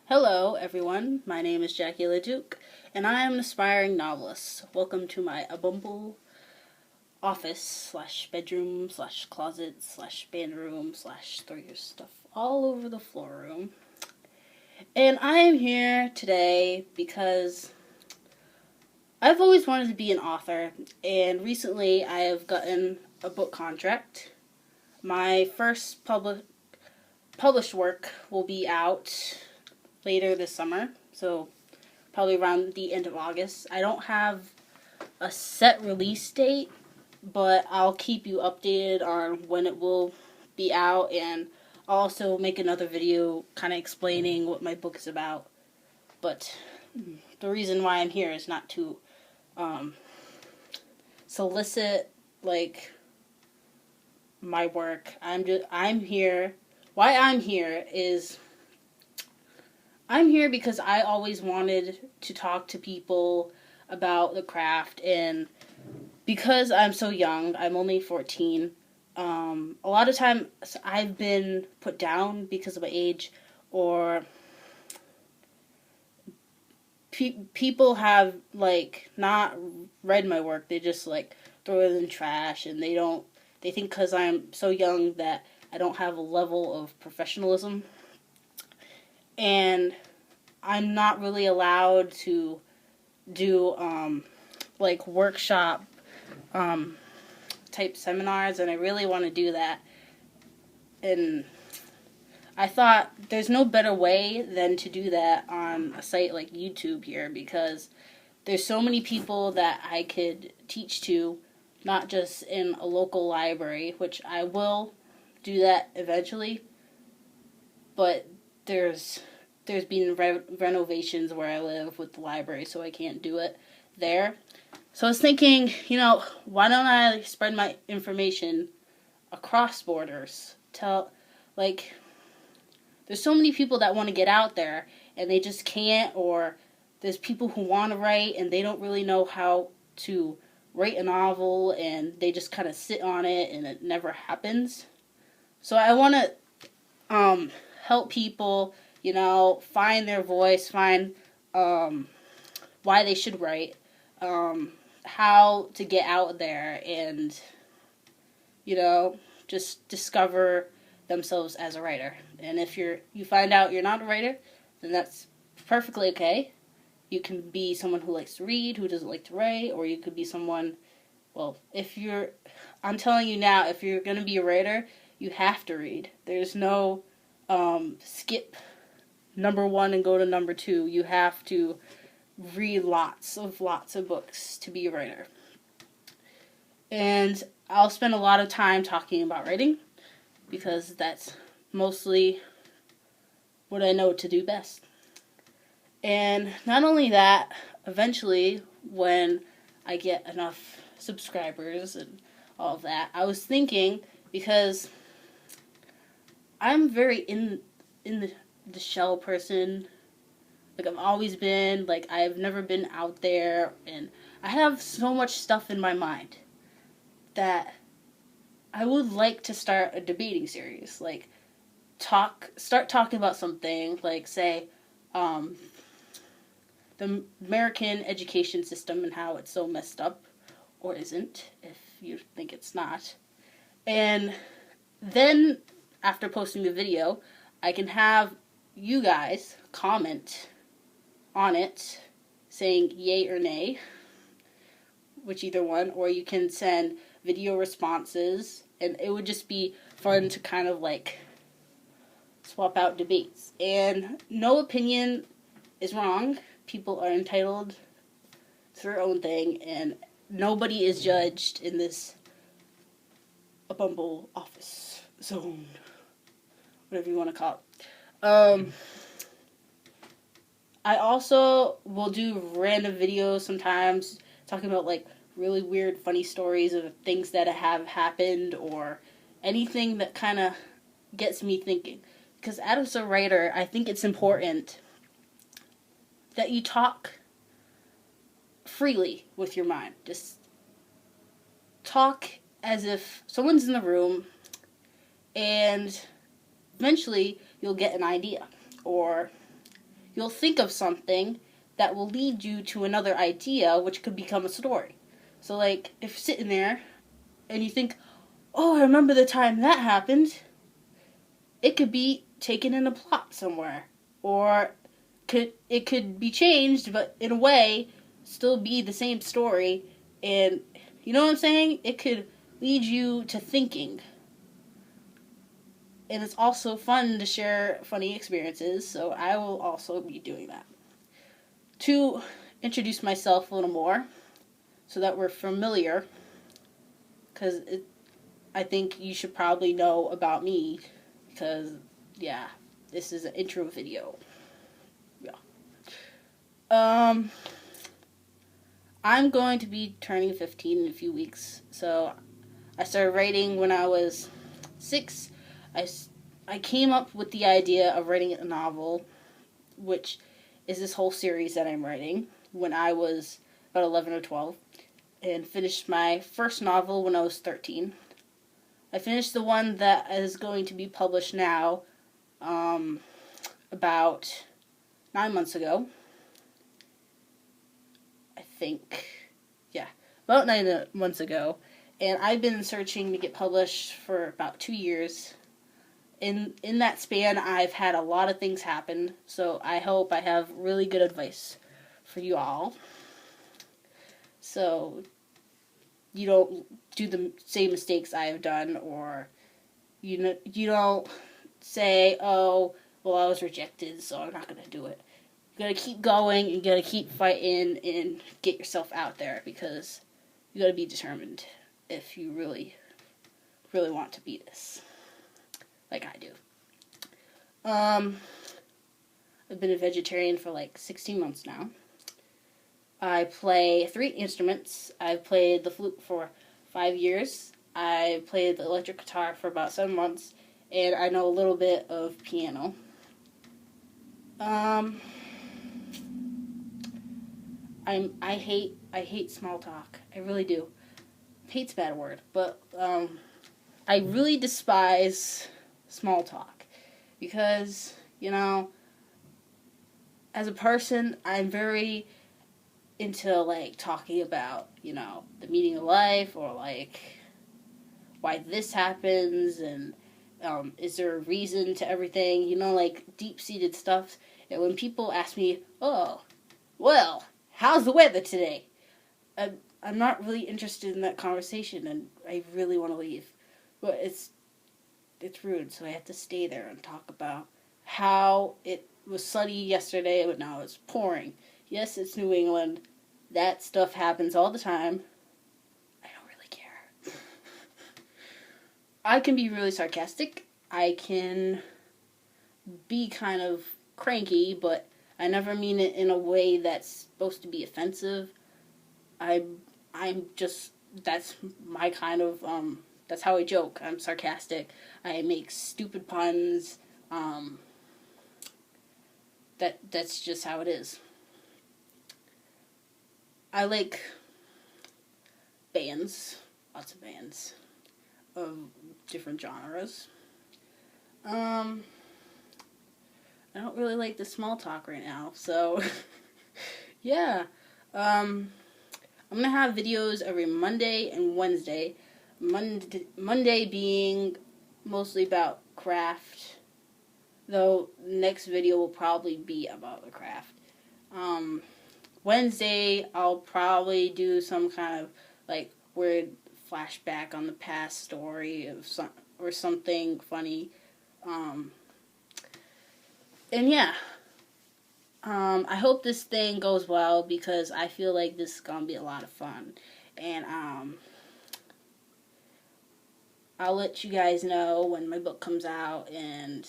Hello, everyone. My name is Jackie LeDuc, and I am an aspiring novelist. Welcome to my Abumble office slash bedroom slash closet slash band room slash throw your stuff all over the floor room. And I am here today because I've always wanted to be an author, and recently I have gotten a book contract. My first published work will be out later this summer, so probably around the end of August. I don't have a set release date, but I'll keep you updated on when it will be out, and I'll also make another video kind of explaining what my book is about. But the reason why I'm here is not to solicit my work. I'm here. Why I'm here is I'm here because I always wanted to talk to people about the craft, and because I'm so young, I'm only 14, a lot of times I've been put down because of my age, or people have, not read my work. They just, throw it in the trash, and they think because I'm so young that I don't have a level of professionalism. And I'm not really allowed to do, workshop, type seminars, and I really want to do that. And I thought there's no better way than to do that on a site like YouTube here, because there's so many people that I could teach to, not just in a local library, which I will do that eventually, but there's been renovations where I live with the library, so I can't do it there. So I was thinking, why don't I spread my information across borders? There's so many people that want to get out there, and they just can't, or there's people who want to write, and they don't really know how to write a novel, and they just kind of sit on it, and it never happens. So I want to help people, find their voice, find why they should write, how to get out there, and, just discover themselves as a writer. And if you find out you're not a writer, then that's perfectly okay. You can be someone who likes to read, who doesn't like to write, or you could be someone, I'm telling you now, if you're going to be a writer, you have to read. There's no skip number 1 and go to number 2. You have to read lots of books to be a writer. And I'll spend a lot of time talking about writing, because that's mostly what I know to do best. And not only that, eventually, when I get enough subscribers and all of that, I was thinking, because I'm very in the shell person. I've always been, I've never been out there, and I have so much stuff in my mind that I would like to start a debating series. Start talking about something, say, the American education system and how it's so messed up, or isn't, if you think it's not. And then, after posting the video, I can have you guys comment on it, saying yay or nay, which either one, or you can send video responses, and it would just be fun to kind of swap out debates. And no opinion is wrong. People are entitled to their own thing, and nobody is judged in this Bumble office zone, whatever you want to call it. I also will do random videos sometimes talking about really weird, funny stories of things that have happened, or anything that kind of gets me thinking. Because as a writer, I think it's important that you talk freely with your mind. Just talk as if someone's in the room, and eventually you'll get an idea, or you'll think of something that will lead you to another idea, which could become a story. So, like, if you're sitting there and you think, oh, I remember the time that happened, it could be taken in a plot somewhere. Or it could be changed, but in a way, still be the same story. And, you know what I'm saying? It could lead you to thinking. And it's also fun to share funny experiences, so I will also be doing that. To introduce myself a little more, so that we're familiar, because I think you should probably know about me, because, yeah, this is an intro video. Yeah. I'm going to be turning 15 in a few weeks, so I started writing when I was 6. I came up with the idea of writing a novel, which is this whole series that I'm writing, when I was about 11 or 12, and finished my first novel when I was 13. I finished the one that is going to be published now about 9 months ago. I think, yeah, about 9 months ago. And I've been searching to get published for about 2 years. In that span, I've had a lot of things happen, so I hope I have really good advice for you all. So you don't do the same mistakes I have done, or you don't say, oh, well, I was rejected, so I'm not going to do it. You got to keep going, you got to keep fighting and get yourself out there, because you got to be determined if you really, really want to be this. Like I do. I've been a vegetarian for like 16 months now. I play 3 instruments. I've played the flute for 5 years. I played the electric guitar for about 7 months, and I know a little bit of piano. I hate small talk. I really do. Hate's a bad word, but I really despise small talk, because, you know, as a person, I'm very into, like, talking about, you know, the meaning of life, or, like, why this happens, and is there a reason to everything, you know, like, deep-seated stuff. And when people ask me, oh, well, how's the weather today? I'm not really interested in that conversation, and I really want to leave. But it's rude, so I have to stay there and talk about how it was sunny yesterday, but now it's pouring. Yes, it's New England. That stuff happens all the time. I don't really care. I can be really sarcastic. I can be kind of cranky, but I never mean it in a way that's supposed to be offensive. I'm just, that's my kind of, that's how I joke. I'm sarcastic. I make stupid puns. That's just how it is. I like bands, lots of bands of different genres. I don't really like the small talk right now, so yeah. I'm gonna have videos every Monday and Wednesday. Monday being mostly about craft, though next video will probably be about the craft. Wednesday, I'll probably do some kind of, like, weird flashback on the past story of something funny. And yeah. I hope this thing goes well, because I feel like this is gonna be a lot of fun. And I'll let you guys know when my book comes out, and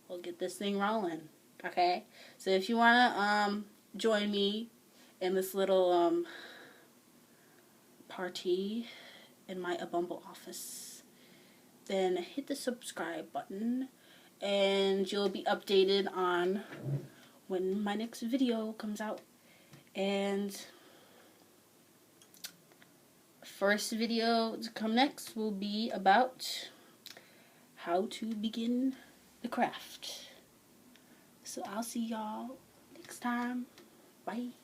we'll get this thing rolling. Okay? So if you wanna join me in this little party in my Bumble office, then hit the subscribe button, and you'll be updated on when my next video comes out. And first video to come next will be about how to begin the craft. So I'll see y'all next time. Bye.